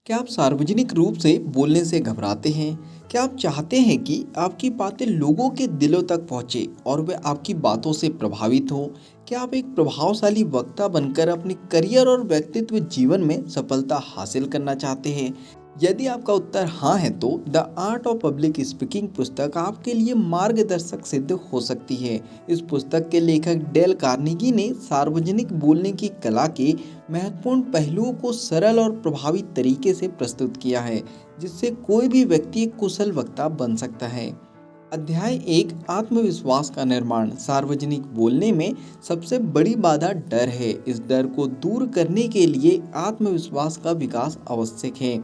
क्या आप सार्वजनिक रूप से बोलने से घबराते हैं? क्या आप चाहते हैं कि आपकी बातें लोगों के दिलों तक पहुंचे और वे आपकी बातों से प्रभावित हों? क्या आप एक प्रभावशाली वक्ता बनकर अपने करियर और व्यक्तित्व जीवन में सफलता हासिल करना चाहते हैं? यदि आपका उत्तर हाँ है तो the art of public speaking पुस्तक आपके लिए मार्गदर्शक सिद्ध हो सकती है। इस पुस्तक के लेखक डेल कार्नेगी ने सार्वजनिक बोलने की कला के महत्वपूर्ण पहलुओं को सरल और प्रभावी तरीके से प्रस्तुत किया है, जिससे कोई भी व्यक्ति एक कुशल वक्ता बन सकता है। अध्याय 1, आत्मविश्वास का निर्माण। सार्वजनिक बोलने में सबसे बड़ी बाधा डर है। इस डर को दूर करने के लिए आत्मविश्वास का विकास आवश्यक है।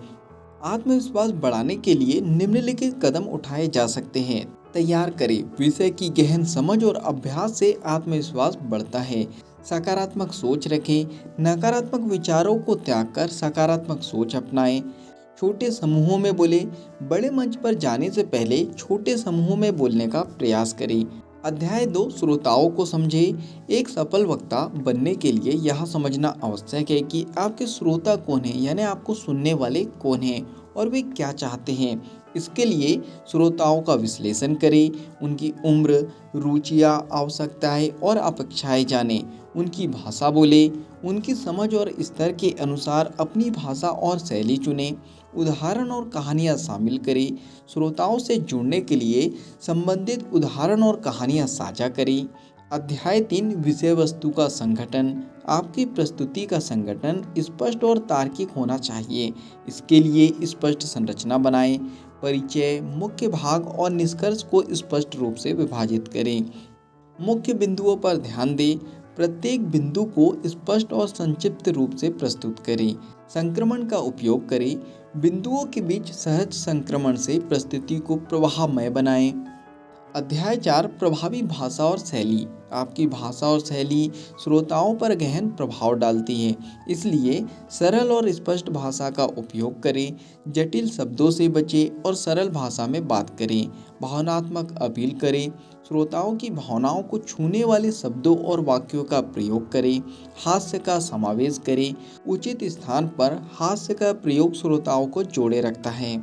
आत्मविश्वास बढ़ाने के लिए निम्नलिखित कदम उठाए जा सकते हैं। तैयार करें। विषय की गहन समझ और अभ्यास से आत्मविश्वास बढ़ता है। सकारात्मक सोच रखें। नकारात्मक विचारों को त्याग कर सकारात्मक सोच अपनाएं। छोटे समूहों में बोले। बड़े मंच पर जाने से पहले छोटे समूहों में बोलने का प्रयास करें। अध्याय 2, श्रोताओं को समझें। एक सफल वक्ता बनने के लिए यह समझना आवश्यक है कि आपके श्रोता कौन हैं, यानी आपको सुनने वाले कौन हैं और वे क्या चाहते हैं। इसके लिए श्रोताओं का विश्लेषण करें, उनकी उम्र, रुचियाँ, आवश्यकताएं और अपेक्षाएं जानें। उनकी भाषा बोले, उनकी समझ और स्तर के अनुसार अपनी भाषा और शैली चुनें। उदाहरण और कहानियाँ शामिल करें। श्रोताओं से जुड़ने के लिए संबंधित उदाहरण और कहानियाँ साझा करें। अध्याय 3, विषय वस्तु का संगठन। आपकी प्रस्तुति का संगठन स्पष्ट और तार्किक होना चाहिए। इसके लिए स्पष्ट संरचना बनाएं। परिचय, मुख्य भाग और निष्कर्ष को स्पष्ट रूप से विभाजित करें। मुख्य बिंदुओं पर ध्यान दें। प्रत्येक बिंदु को स्पष्ट और संक्षिप्त रूप से प्रस्तुत करें। संक्रमण का उपयोग करें। बिंदुओं के बीच सहज संक्रमण से प्रस्तुति को प्रवाहमय बनाएं। अध्याय 4, प्रभावी भाषा और शैली। आपकी भाषा और शैली श्रोताओं पर गहन प्रभाव डालती है, इसलिए सरल और स्पष्ट भाषा का उपयोग करें। जटिल शब्दों से बचें और सरल भाषा में बात करें। भावनात्मक अपील करें। श्रोताओं की भावनाओं को छूने वाले शब्दों और वाक्यों का प्रयोग करें। हास्य का समावेश करें। उचित स्थान पर हास्य का प्रयोग श्रोताओं को जोड़े रखता है।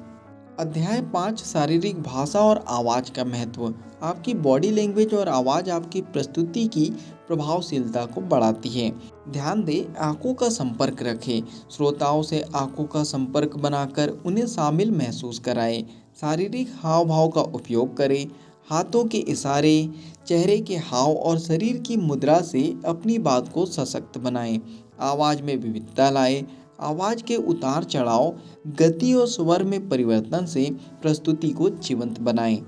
अध्याय 5, शारीरिक भाषा और आवाज़ का महत्व। आपकी बॉडी लैंग्वेज और आवाज़ आपकी प्रस्तुति की प्रभावशीलता को बढ़ाती है। ध्यान दें, आंखों का संपर्क रखें। श्रोताओं से आंखों का संपर्क बनाकर उन्हें शामिल महसूस कराएं। शारीरिक हाव भाव का उपयोग करें। हाथों के इशारे, चेहरे के हाव और शरीर की मुद्रा से अपनी बात को सशक्त बनाएं। आवाज़ में विविधता लाएं। आवाज़ के उतार चढ़ाव, गति और स्वर में परिवर्तन से प्रस्तुति को जीवंत बनाएं।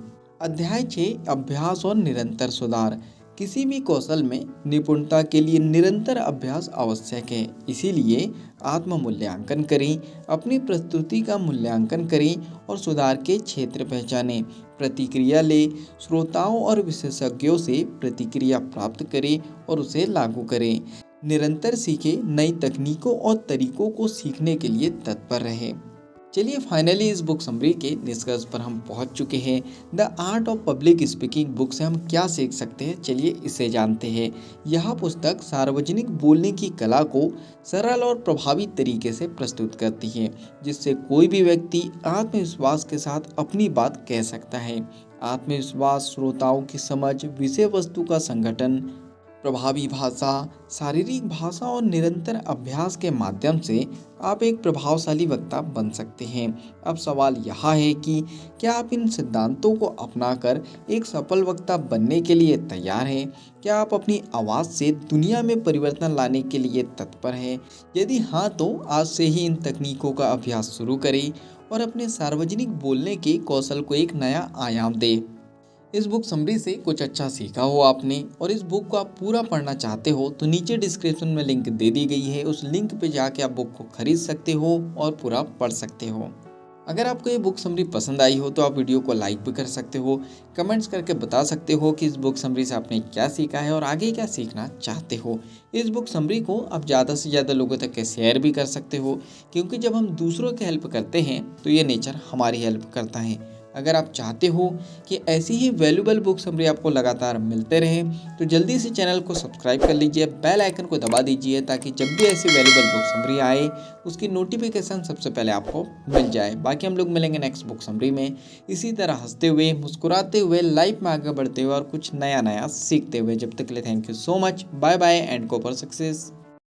अध्याय 6, अभ्यास और निरंतर सुधार। किसी भी कौशल में निपुणता के लिए निरंतर अभ्यास आवश्यक है, इसीलिए आत्म मूल्यांकन करें। अपनी प्रस्तुति का मूल्यांकन करें और सुधार के क्षेत्र पहचानें। प्रतिक्रिया लें। श्रोताओं और विशेषज्ञों से प्रतिक्रिया प्राप्त करें और उसे लागू करें। निरंतर सीखें। नई तकनीकों और तरीकों को सीखने के लिए तत्पर रहें। चलिए फाइनली इस बुक समरी के निष्कर्ष पर हम पहुंच चुके हैं। The art of public speaking book से हम क्या सीख सकते हैं, चलिए इसे जानते हैं। यह पुस्तक सार्वजनिक बोलने की कला को सरल और प्रभावी तरीके से प्रस्तुत करती है, जिससे कोई भी व्यक्ति आत्मविश्वास के साथ अपनी बात कह सकता है। आत्मविश्वास, श्रोताओं की समझ, विषय वस्तु का संगठन, प्रभावी भाषा, शारीरिक भाषा और निरंतर अभ्यास के माध्यम से आप एक प्रभावशाली वक्ता बन सकते हैं। अब सवाल यह है कि क्या आप इन सिद्धांतों को अपनाकर एक सफल वक्ता बनने के लिए तैयार हैं? क्या आप अपनी आवाज़ से दुनिया में परिवर्तन लाने के लिए तत्पर हैं? यदि हाँ, तो आज से ही इन तकनीकों का अभ्यास शुरू करें और अपने सार्वजनिक बोलने के कौशल को एक नया आयाम दें। इस बुक समरी से कुछ अच्छा सीखा हो आपने और इस बुक को आप पूरा पढ़ना चाहते हो तो नीचे डिस्क्रिप्शन में लिंक दे दी गई है, उस लिंक पे जाके आप बुक को खरीद सकते हो और पूरा पढ़ सकते हो। अगर आपको ये बुक समरी पसंद आई हो तो आप वीडियो को लाइक भी कर सकते हो, कमेंट्स करके बता सकते हो कि इस बुक समरी से आपने क्या सीखा है और आगे क्या सीखना चाहते हो। इस बुक समरी को आप ज़्यादा से ज़्यादा लोगों तक शेयर भी कर सकते हो, क्योंकि जब हम दूसरों की हेल्प करते हैं तो ये नेचर हमारी हेल्प करता है। अगर आप चाहते हो कि ऐसी ही वैल्यूबल बुक समरी आपको लगातार मिलते रहें तो जल्दी से चैनल को सब्सक्राइब कर लीजिए, बेल आइकन को दबा दीजिए ताकि जब भी ऐसी वैल्यूबल बुक समरी आए उसकी नोटिफिकेशन सबसे पहले आपको मिल जाए। बाकी हम लोग मिलेंगे नेक्स्ट बुक समरी में इसी तरह हंसते हुए, मुस्कुराते हुए, लाइफ में आगे बढ़ते हुए और कुछ नया नया सीखते हुए। जब तक के लिए thank you so much, bye bye and go for success.